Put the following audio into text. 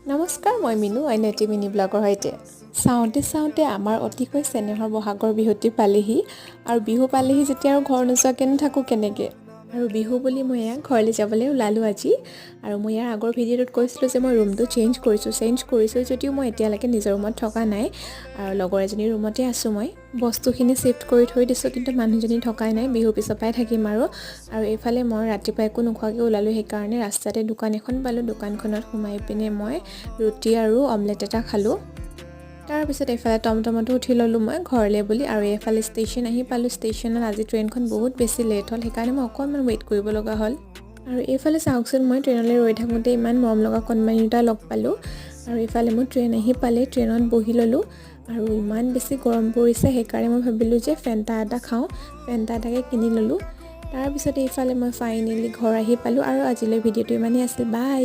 নমস্কাৰ, মই মিনু আইনেটি মিনি ব্লগৰ সৈতে। চাওঁতে আমাৰ অতিকৈ চেনেহৰ বহাগৰ বিহুটি পালেহি আৰু বিহু পালেহি যেতিয়া আৰু ঘৰ নোযোৱাকৈ থাকোঁ কেনেকৈ। আৰু বিহু বুলি মই ঘৰলৈ যাবলৈ ওলালোঁ আজি। আৰু মই ইয়াৰ আগৰ ভিডিঅ'টোত কৈছিলোঁ যে মই ৰুমটো চেঞ্জ কৰিছোঁ যদিও মই এতিয়ালৈকে নিজৰ ৰুমত থকা নাই আৰু লগৰ এজনীৰ ৰুমতে আছোঁ। মই বস্তুখিনি শ্বিফ্ট কৰি থৈ দিছোঁ, কিন্তু মানুহজনী থকাই নাই। বিহু পিছৰ পৰাই থাকিম আৰু এইফালে মই ৰাতিপুৱা একো নোখোৱাকৈ ওলালোঁ, সেইকাৰণে ৰাস্তাতে দোকান এখন পালোঁ। দোকানখনত সোমাই পিনে মই ৰুটি আৰু অমলেট এটা খালোঁ। তাৰপিছত এইফালে টমটমতো উঠি ল'লোঁ মই ঘৰলৈ বুলি। আৰু এইফালে ষ্টেচন আহি পালোঁ। ষ্টেচনত আজি ট্ৰেইনখন বহুত বেছি লেট হ'ল, সেইকাৰণে মই অকণমান ৱেইট কৰিব লগা হ'ল। আৰু এইফালে চাওকচোন, মই ট্ৰেইনলৈ ৰৈ থাকোঁতে ইমান মৰম লগা কণমানি দুটা লগ পালোঁ। আৰু এইফালে মোৰ ট্ৰেইন আহি পালে, ট্ৰেইনত বহি ল'লোঁ। আৰু ইমান বেছি গৰম পৰিছে, সেইকাৰণে মই ভাবিলোঁ যে ফেণ্টা এটা খাওঁ, ফেণ্টা এটাকে কিনি ল'লোঁ। তাৰপিছত এইফালে মই ফাইনেলি ঘৰ আহি পালোঁ। আৰু আজিলৈ ভিডিঅ'টো ইমানেই আছিল, বাই।